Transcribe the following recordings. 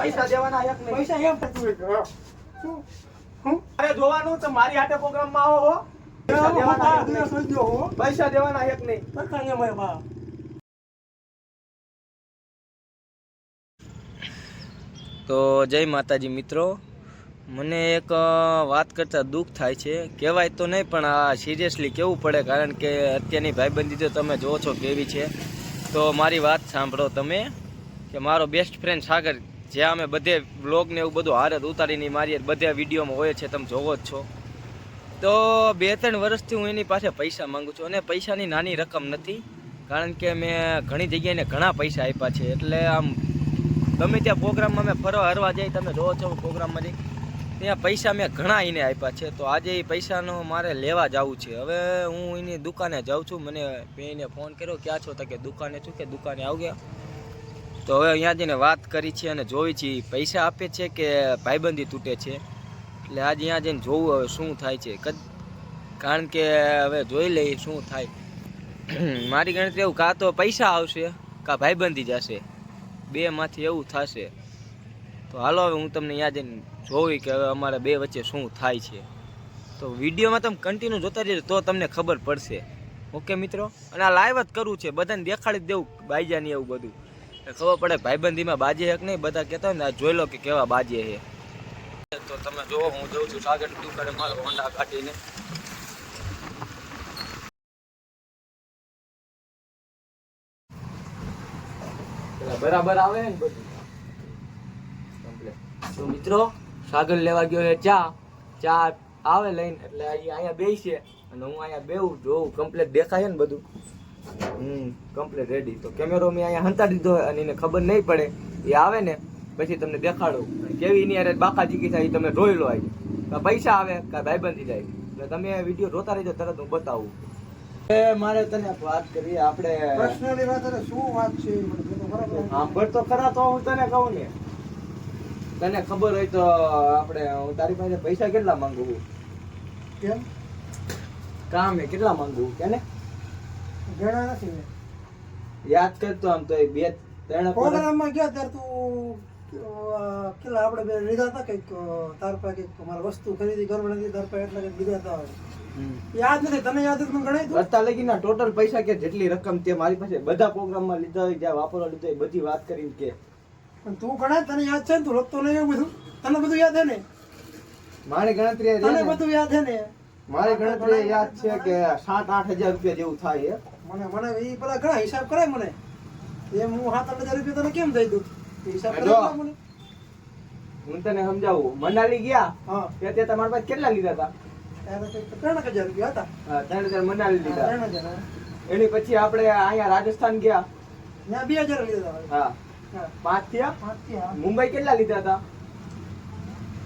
પૈસા દેવાના એક નહીં. પૈસા એમ પડતું શું હું અરે જોવાનું તો મારી હાટે પ્રોગ્રામમાં આવો હો. પૈસા દેવાના એક નહીં. પૈસા દેવાના એક નહીં. તો જય માતાજી મિત્રો, મને એક વાત કરતાં દુઃખ થાય છે. કહેવાય તો નહીં પણ આ સિરિયસલી કહેવું પડે, કારણ કે અત્યારની ભાઈબંધી તો તમે જોવો છો કેવી છે. તો મારી વાત સાંભળો તમે, કે મારો બેસ્ટ ફ્રેન્ડ સાગર, જ્યાં અમે બધે વ્લોગ ને એવું બધું હારે ઉતારીને મારી બધે વિડીયોમાં હોય છે, તમે જોવો જ છો. તો 2-3 વર્ષથી હું એની પાસે પૈસા માગું છું, અને પૈસાની નાની રકમ નથી, કારણ કે મેં ઘણી જગ્યાએ ઘણા પૈસા આપ્યા છે. એટલે આમ ગમે ત્યાં પ્રોગ્રામમાં મેં ફરવા હરવા જાય, તમે જોવો છો પ્રોગ્રામમાં જઈ, ત્યાં પૈસા મેં ઘણા એને આપ્યા છે. તો આજે એ પૈસાનો મારે લેવા જવું છે. હવે હું એની દુકાને જાઉં છું. મને મેં એને ફોન કર્યો, ક્યાં છો? તો કે દુકાને છું. કે દુકાને આવ ગયા. તો હવે અહીંયા જઈને વાત કરી છે અને જોઈ છે પૈસા આપે છે કે ભાઈબંધી તૂટે છે. એટલે આજે અહીંયા જઈને જોવું હવે શું થાય છે, કારણ કે હવે જોઈ લઈએ શું થાય. મારી ગણતરી એવું, કાં તો પૈસા આવશે કાં ભાઈબંધી જશે, બેમાંથી એવું થશે. તો હાલો હવે હું તમને યાદ જોઈ કે હવે અમારા બે વચ્ચે શું થાય છે. તો વિડીયોમાં તમે કન્ટિન્યુ જોતા રહેજો તો તમને ખબર પડશે. ઓકે મિત્રો, અને આ લાઈવ જ કરવું છે, બધાને દેખાડી જ દેવું બાઈજાની એવું બધું, ખબર પડે ભાઈબંધીમાં બાજે હે કે નહીં. બધા કહેતા હોય ને, જોઈ લો કે કેવા બાજે છે. તો તમે જોવો, હું જઉં છું સાગર દુકાને મારો હોન્ડા કાઢીને. બરાબર આવે ને બધું કમ્પ્લીટ. તો મિત્રો, સાગર લેવા ગયો છે ચા આવે લઈને, એટલે અહીંયા બેસી છે અને હું અહીંયા બેવું જોઉં કમ્પ્લીટ દેખાય ને બધું. Complete ready. તો કેમેરો મેં અહીંયા હંતાડી દીધો અને એને ખબર નહીં પડે. એ આવે ને પછી તમને દેખાડું કેવી એની યાર બાકા ચીકી થાય, તમે જોઈ લો. આવી પૈસા આવે કાં ભાઈબંધી જાય, એટલે તમે વિડીયો જોતા રહેજો, તરત હું બતાવું. મારે તને વાત કરીએ, આપણે પર્સનલી વાત કરે. શું વાત છે? સાંભળ તો ખરા, તો હું તને કહું ને, તને ખબર હોય તો આપણે હું તારી પાસે પૈસા કેટલા માંગુ? કેમ કામ એ કેટલા માંગુ કે ને ગણા નથી. યાદ કરતો આમ તો 2-3 પ્રોગ્રામમાં ગયા ત્યારે તું કેટલા આપણે બે લીધા હતા કંઈક, તાર પાસે કંઈક મારે વસ્તુ ખરીદી કરવાની હતી, તાર પાસે એટલા કંઈક લીધા હતા. યાદ નથી, તને યાદ હતું? ગણાય તું અત્યાર લગીના ટોટલ પૈસા કે જેટલી રકમ તે મારી પાસે બધા પ્રોગ્રામમાં લીધા હોય, જ્યાં વાપરવા લીધા હોય બધી વાત કરીને કે. તું ગણાય, તને યાદ છે ને? તું લખતો નહીં એવું બધું? તને બધું યાદ હે ને? મારી ગણતરી તને બધું યાદ હે ને? મારી ગણતરી યાદ છે કે 7-8 હજાર રૂપિયા જેવું થાય. મને એ પેલા ઘણા હિસાબ કરાય મને. એમ હું 7-8 હજાર રૂપિયા તને કેમ દઈ દઉં? હિસાબ કરાય મને. હું તને સમજાવું. મનાલી ગયા હા, ત્યાં તમારા પાસે કેટલા લીધા હતા? ત્યારે કંઈક 3,000 રૂપિયા હતા. હા, 3,000 મનાલી લીધા. 3,000. એની પછી આપણે અહીંયા રાજસ્થાન ગયા, ત્યાં 2,000 લીધા હતા. હા 5 થયા. 5 થયા. મુંબઈ કેટલા લીધા હતા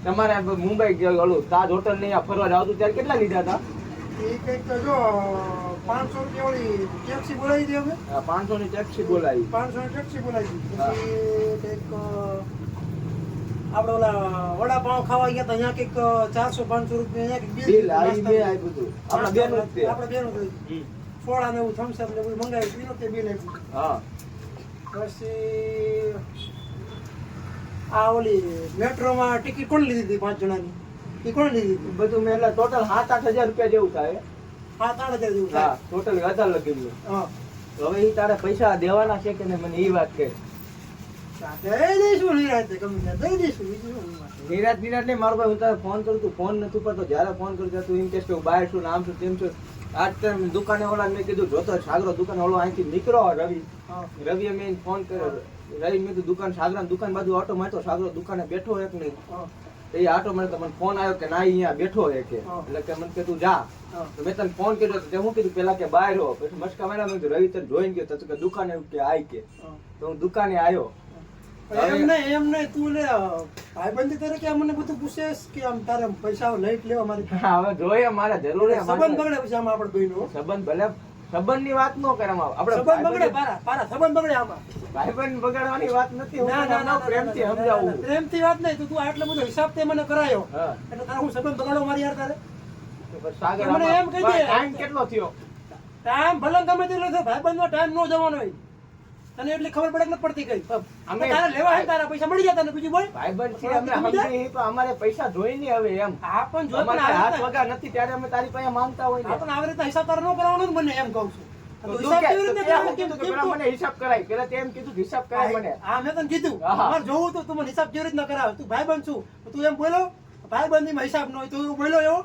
તમારે? મુંબઈ ઓલું તાજ હોટલ ને ફરવા જાવ ત્યારે કેટલા લીધા હતા? એ કંઈક જો 500 રૂપિયા વાળી ટેક્સી બોલાવી દે. અમે 500 ની ટેક્સી બોલાવી. 500 ની ટેક્સી બોલાવી. પછી કંઈક આપણે ઓલા વડાપાઉં ખાવા ગયા હતા, અહીંયા કંઈક 400-500 રૂપિયા બિલ આવી બે આપ્યું હતું. આપણા બેનું સોડા ને એવું થમ્સ અપ ને બધું મંગાવ્યું, તે બિલ આપ્યું. હા, પછી આ ઓલી મેટ્રોમાં ટિકિટ કોણ લીધી હતી 5 જણાની? એ કોણ લીધી હતી? બધું મેં એટલે ટોટલ 7-8 હજાર રૂપિયા જેવું થાય. 7-8 હજાર જેવું હા, થાય. ટોટલ વધારે લગેલું. હા, હવે એ તારે પૈસા દેવાના છે કે નહીં મને એ વાત કહે. દઈ દઈશું નિરાંતે, ગમે ત્યાં દઈ દઈશું. બીજું શું વાત છે? નિરાત નહીં, મારો ભાઈ હું તારે ફોન કરું, તું ફોન નથી કરતો. જયારે ફોન કરું ત્યારે તું એમ કહેશ કે હું બહાર છું, આમ છું તેમ છું. આજ ટાઈમ દુકાને ઓલા મેં કીધું જોતો સાગરો દુકાન ઓલો અહીંથી નીકળો. રવિએ મેં ફોન કર્યો. રવિ મેં કીધું દુકાન સાગરા દુકાન બાજુ ઓટો મારતો, સાગરો દુકાને બેઠો એક નહીં. એ આટો મને મને ફોન આવ્યો કે ના અહીંયા બેઠો હે કે, એટલે કે મને કે તું જા. તો મેં તને ફોન કર્યો તો હું કીધું પેલા કે બહાર હો. પછી મસ્કા માર્યા, મેં કીધું રવિ તને જોઈને ગયો તો કે દુકાને કે આય કે. તો હું દુકાને આવ્યો. એમ નહીં તું લે ભાઈબંધી તરીકે મને બધું પૂછેશ કે આમ તારે પૈસા લઈ લેવા મારી? હવે જોઈએ, મારે જરૂર સંબંધ બગડે પછી આમાં આપણે બહેનો સંબંધ ભલે સંબંધ ની વાત નો કરે આપણે સંબંધ બગડે. પારા સંબંધ બગડે આમાં. ભાઈબંધ બગાડવાની વાત નથી. ના, પ્રેમથી સમજાવું. પ્રેમથી વાત નહીં. તું આટલો બધો હિસાબ તે મને કરાયો, એટલે તારે હું સંબંધ બગાડો મારી યાર તારે? મને એમ કહી દે ટાઈમ કેટલો થયો? ટાઈમ ભલે ગમે તેટલો થયો, ભાઈબંધમાં ટાઈમ નો જવાનો હોય. તને એટલી ખબર પડે કે નથી પડતી કઈ અમે તારે લેવા હે તારા પૈસા મળી જાય તને બીજું બોલ ભાઈબંધ છીએ અમે સમજી પણ અમારે પૈસા જોઈ નહીં હવે એમ આ પણ જો અમારે હાથ વગા નથી ત્યારે અમે તારી પાસે માંગતા હોય ને પણ આવી રીતે હિસાબ તારે ન કરવાનો જ મને એમ કહું છું તો તું તું હિસાબ કે કેવી રીતે તો કરવાનો? તે કેમ કીધું કે પેલા તું? મને હિસાબ કરાય પેલા તે એમ કીધું કે હિસાબ કરાય મને હા મેં તને કીધું હા. મારે જોવું તું મને હિસાબ કેવી રીતના કરાવે તું ભાઈબંધ છું તું એમ બોલો ભાઈબંધીમાં હિસાબ ન હોય તું એવું બોલ્યો એવો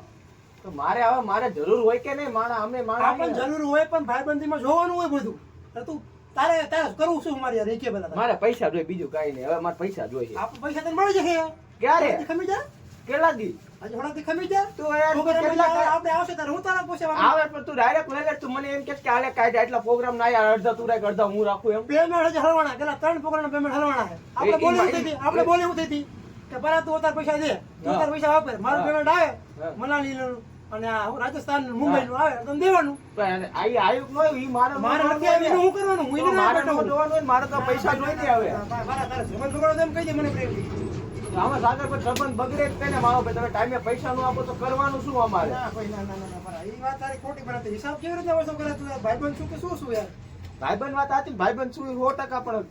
તો મારે હવે મારે જરૂર હોય કે નહીં માણા અમે આ માણા પણ જરૂર હોય પણ ભાઈબંધીમાં જોવાનું હોય બધું તો તું તારે તારે કરવું શું મારી યાર એ કે પેલા તારે? મારે પૈસા જોઈએ બીજું કાંઈ નહીં હવે મારે પૈસા જોઈએ આપણે પૈસા તને મળી જશે ક્યારે હજી ખમી જા કેટલા દી હજી થોડાથી ખમી જા તું યાર પ્રોગ્રામ કેટલા એટલે આપણે આવશે તારે હું તારા પૂછે આવે પણ તું ડાયરેક્ટ લઈ લે તું મને એમ કે હાલે કાઢ એટલા પ્રોગ્રામ ના યાર અડધા તું રાખ અડધા હું રાખું એમ પેમેન્ટ હજી હલવાના પેલા 3 પ્રોગ્રામ પેમેન્ટ હલવાના છે આપણે બોલી એમાં- ઉઠી હતી આપણે બોલી ઉઠી હતી કે પરા તું તાર પૈસા દે તું તાર પૈસા વાપર મારું હા. પેમેન્ટ આવે હા. મનાલીનું અને આ રાજસ્થાન મુંબઈ નું આવે તને દેવાનું પણ આઈ આયુક નો ઈ મારે મારે નથી આવી હું કરવાનું હું એને ના મારે નો બેઠો જોવાનું હોય ને, મારે તો પૈસા જોઈ ને હવે મારા તારે સંબંધ બગડો તેમ કહી દે મને પ્રેમથી. આમાં સાગર પર સંબંધ બગડે જ તેને મારો ભાઈ તમે ટાઈમે પૈસા નો આપો તો કરવાનું શું અમારે ના કોઈ ના ના ના પરા એ વાત તારી ખોટી પડે હિસાબ કેવી રીતે વસો કરે તું યાર ભાઈબંધ છું કે શું યાર ભાઈબંધ વાત હતી ભાઈબંધ શું 100% પણ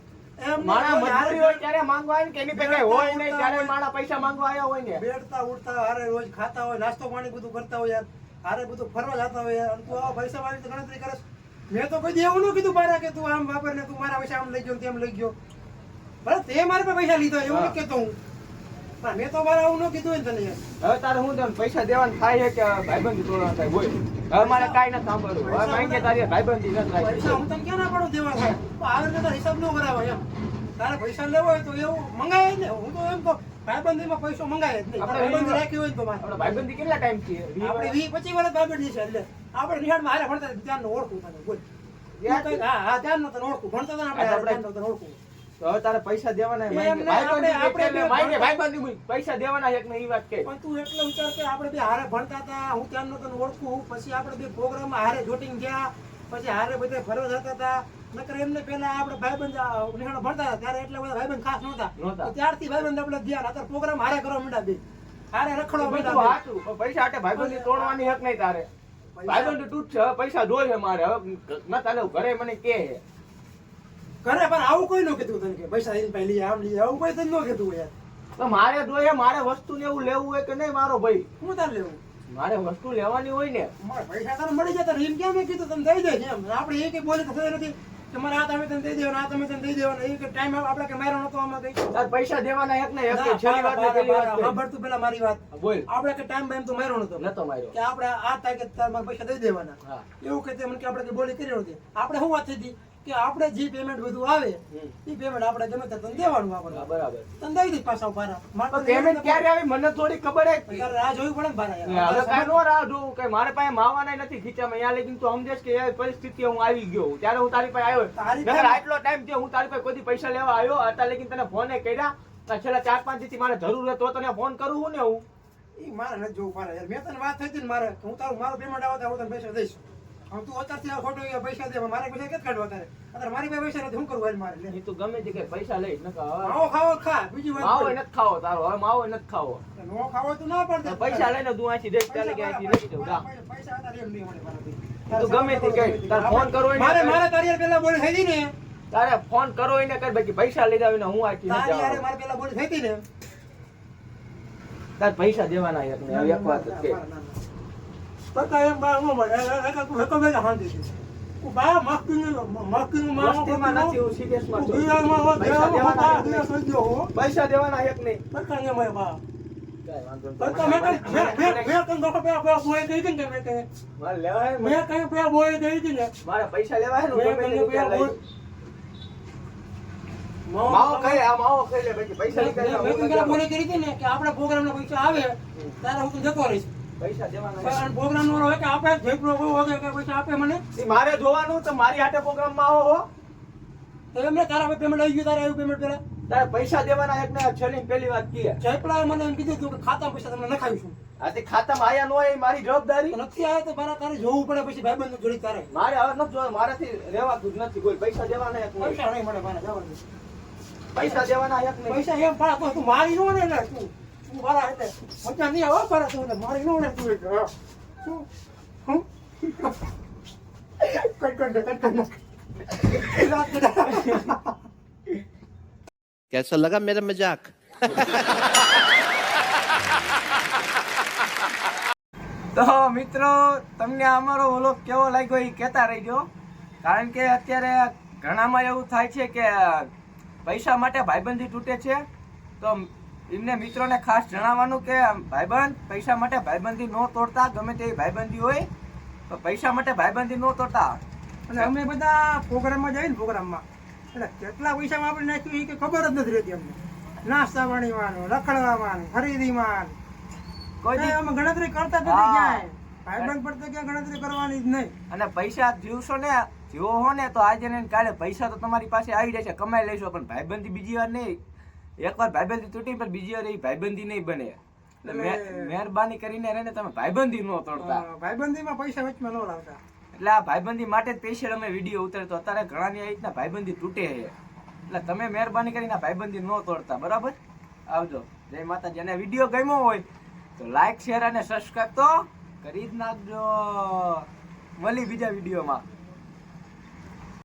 એમ માણા નહીં, મજબૂરી હોય ત્યારે માંગવા આવે ને કે એની પાસે કઈ હોય નહીં ત્યારે હોય. માણા પૈસા માંગવા આવ્યા હોય ને બેઠતા ઉઠતા હારે રોજ ખાતા હોય નાસ્તો પાણી બધું કરતા હોય યાર હારે બધું ફરવા જતા હોય યાર અને તું આવા પૈસા વાળી તો ગણતરી કરે મેં તો કોઈ દી એવું ન કીધું બારા કે તું આમ વાપર ને તું મારા પૈસા આમ લઈ ગયો ને તેમ લઈ ગયો બરાબર તે મારા પાસે પૈસા લીધો એવું હા. નથી કહેતો હું પણ મેં તો મારે આવું ન કીધું હોય ને તને યાર હવે તારે હું તને પૈસા દેવાનું થાય છે કે ભાઈબંધી તોડવાનું થાય બોલ હવે મારે કાંઈ નથી સાંભળવું હવે માંગે તારી ભાઈબંધી નથી પૈસા રાખી હું તને ક્યાં ના પાડું દેવા થાય તો આવે ને તારે હિસાબ ન કરાવે એમ તારે પૈસા લેવો હોય તો એવું મંગાય જ ને હું તો એમ કહું ભાઈબંધીમાં પૈસો મંગાય જ નહીં આપણે ભાઈબંધી રાખી હોય ને તો મારે આપણે ભાઈબંધી કેટલા ટાઈમ થી આપણે 20-25 વર્ષ ભાઈબંધી છે એટલે આપણે નિહાળમાં હારે ભણતા ધ્યાન ઓળખું તને બોલ યાર, હા ધ્યાન તને ઓળખું ભણતા હતા ને આપણે ધ્યાન તને ઓળખું તો હવે તારે પૈસા દેવાના એમ માંગે. નહીં, આપણે- ભાઈબંધી આપણે એટલે માંગે, ભાઈબંધી બોલ. પૈસા દેવાના એક ને ઈ વાત કે પણ તું એટલો વિચાર કે આપણે બે હારે ભણતા હતા હું ત્યાંનો તને ઓળખું પછી આપણે બે પ્રોગ્રામમાં હારે જોટિંગ ગયા પછી હારે બધે ફરવા જતા હતા નકર એમને પહેલા આપણે ભાઈબંધ નિહાળો ભણતા હતા ત્યારે એટલા બધા ભાઈબંધ ખાસ નહોતા નહોતા. તો ત્યારથી ભાઈબંધ આપણે ધ્યાન અત્યારે પ્રોગ્રામ હારે કરવા માંડ્યા બે હારે રખડવા બધું માંડ્યા બે. હાચું. પણ પૈસા હાટે ભાઈબંધી તોડવાની હક નહીં તારે ભાઈબંધી તૂટશે હવે પૈસા જોઈએ મારે હવે ન તારે ઘરે મને કે ઘરે પણ આવું કોઈ ન કીધું તને કે પૈસા લઈને ભાઈ લઈએ આમ લઈએ આવું કોઈ તને ન કીધું યાર તો મારે જોઈએ મારે વસ્તુ ને એવું લેવું હોય કે નહીં મારો ભાઈ હું તાર લેવું મારે વસ્તુ લેવાની હોય ને મારે પૈસા તને મળી જતા એમ કેમ મેં કીધું તને દઈ દે એમ આપણે એ કઈ બોલી તો થયું નથી કે મારે આ તમે તને દઈ દેવાના આ તમે તને દઈ દેવાના એ કે ટાઈમ આપણે કે માર્યો નતો આમાં કઈ તાર પૈસા દેવાના એક ને એક ના, છેલ્લી વાત ને પેલી વાત હા, કે. ભરતું પેલા મારી વાત બોલ આપણે કે ટાઈમ બેમ તો માર્યો નતો નતો માર્યો કે આપણે આ તારીખે તાર મારા પૈસા દઈ દેવાના હા એવું કે તે મને કે આપણે કઈ બોલી કરી નહોતી આપણે શું વાત થઈ હતી કે આપણે જે પેમેન્ટ બધું આવે હમ. એ પેમેન્ટ આપણે ગમે તે તને દેવાનું આપણે હા, બરાબર તને દઈ દઈ પાછા ભારા મારે પણ પેમેન્ટ ક્યારે આવી મને થોડી ખબર હે કે. તારે રાહ જોવી પડે ને ભારા હવે યાર કાંઈ નો રાહ જોઉં કે મારે પાસે માવાના નથી ખીચામાં યા લગીન તું સમજેશ કે એ પરિસ્થિતિ હું આવી ગયો હું. ત્યારે હું તારી પાસે આવ્યો તારી નકર પાસે- આટલો ટાઈમ થયો હું તારી પાસે કોઈ દી પૈસા લેવા આવ્યો અત્યારે લગીન તને ફોને કર્યા આ છેલ્લા 4-5 દિવસથી મારે જરૂર હોય તો તને ફોન કરું હું ને હું ઈ મારે નથી જોવું ભારા યાર મેં તને વાત થઈ હતી ને મારે હું તારું મારું પેમેન્ટ આવે તો હું તને પૈસા દઈશ હવે તું અત્યારથી આ ખોટો એ પૈસા દે મારે પૈસા કેત કાઢવા તારે અત્યારે મારી પાસે પૈસા નથી હું કરવું હાલ મારે લે ઈ તું ગમે તે કે પૈસા લઈશ નકર હવે માવો ખાવો ખા બીજી વાત માવો બોલ. નથી ખાવો તારો હવે માવો નથી ખાવો નો ખાવો તો ના પડે તો પૈસા લઈને તું અહીંથી દઈશ ત્યારે કે અહીંથી લઈ જાઉં જા. પૈસા તારે એમ નહીં મળે મારા ભાઈ. તું ગમે તે કહે. તારે ફોન કરવો હોય ને મારે કર. મારે તારી હારે પેલા બોલી થઈ હતી ને તારે ફોન કરો એને કર બાકી પૈસા લઈ જાવ ને હું અહીંથી નથી તારી હારે જવાનો. મારે પેલા બોલી થઈ હતી ને તારે પૈસા દેવાના એક ને હવે એક વાત જ કે પક્કા એમ બા નો મળે તું હેકો બેજા શાંતિથી હું બા મસ્તી વસ્તીમાં નથી હું સિરિયસમાં છું. પૈસા દેવાના એક દેવાના નહીં. પૈસા દેવાના એક નહીં પક્કા ને મેં બા કાંઈ વાંધો નહીં. પક્કા મેં કઈ મેં કઈ પેલા બોય ગઈ હતી ને મેં કઈ મારે લેવા હે ને. મેં કઈ પેલા બોય ગઈ હતી ને મારે પૈસા લેવા હે ને હું મેં ગમે તે કઈ રૂપિયા પેલા લઈશ. માવો ખાઈ આ માવો ખાઈ લે બાકી પૈસા લીધા એના હું નથી બોલી કરી હતી ને કે આપણા પ્રોગ્રામ ના પૈસા આવે ત્યારે હું તું જતો રહીશ પૈસા દેવાના એક. પ્રોગ્રામ નો હોય કે આપણે જે પ્રોગ્રામ હોય કે પૈસા આપે મને ઈ મારે જોવાનું તો મારી હાટે પ્રોગ્રામમાં આવો હો તો એમને તારા પેમેન્ટ આવી ગયું તારે આવ્યું પેમેન્ટ પેલા તારે પૈસા દેવાના એક ને છેલ્લી પહેલી વાત કી હે. જયપલાએ મને એમ કીધું હતું કે ખાતા પૈસા તમને નખાવીશું આ તે ખાતામાં આયા ન હોય એ મારી જવાબદારી તો નથી આવ્યા તો મારા તારે જોવું પડે પછી ભાઈબંધ જોડી તારે મારે હવે નથી જોવાનું મારાથી રહેવાતું જ નથી કોઈ પૈસા દેવાના એક નહીં. પૈસા નહીં મળે મારે જવાનું પૈસા દેવાના એક નહીં. પૈસા એમ પાડા તો તું મારી નો ને તું મારા એટલે મજા નહીં આવે પાડા તું એટલે મારી નો ને તું એટલે શું હું કટ કટ કટ કટ कैसा लगा मेरा मजाक? તો મિત્રો તમને અમારો વ્લોગ કેવો લાગ્યો એ કહેતા રહીજો, કારણ કે અત્યારે ઘણામાં એવું થાય છે કે પૈસા માટે ભાઈબંધી તૂટે છે. તો એમને મિત્રોને ખાસ જણાવવાનું કે ભાઈબંધ પૈસા માટે ભાઈબંધી ન તોડતા, ગમે તેવી ભાઈબંધી હોય તો પૈસા માટે ભાઈબંધી ન તોડતા. અને અમે બધા પ્રોગ્રામમાં જઈએ ને પ્રોગ્રામમાં એટલે કેટલા પૈસા વાપરી નાખ્યું એ કે ખબર જ નથી રહેતી અમને. નાસ્તા પાણીમાં, રખડવામાં, ખરીદીમાં કોઈ દી- અમે ગણતરી કરતા જ નથી ક્યાંય. ભાઈબંધ પર તો ક્યાં ગણતરી કરવાની જ નહીં. અને પૈસા જીવશો ને જીવો હો ને તો આજે ને કાલે પૈસા તો તમારી પાસે આવી જશે, કમાઈ લેશો, પણ ભાઈબંધી બીજી વાર નહીં. એકવાર ભાઈબંધી તૂટી પણ બીજી વાર એ ભાઈબંધી નહીં બને. એટલે મહેરબાની કરીને એને તમે ભાઈબંધી ન તોડતા. ભાઈબંધીમાં પૈસા વચમાં ન લાવતા. એટલે આ ભાઈબંધી માટે જ સ્પેશિયલ અમે વિડીયો ઉતારતો. અત્યારે ઘણાની આ રીતના ભાઈબંધી તૂટે છે, એટલે તમે મહેરબાની કરીને આ ભાઈબંધી ન તોડતા. બરાબર, આવજો. જય માતાજી. અને વિડીયો ગમ્યો હોય તો લાઈક, શેર અને સબસ્ક્રાઈબ તો કરી જ નાખજો. મળી બીજા વિડીયોમાં.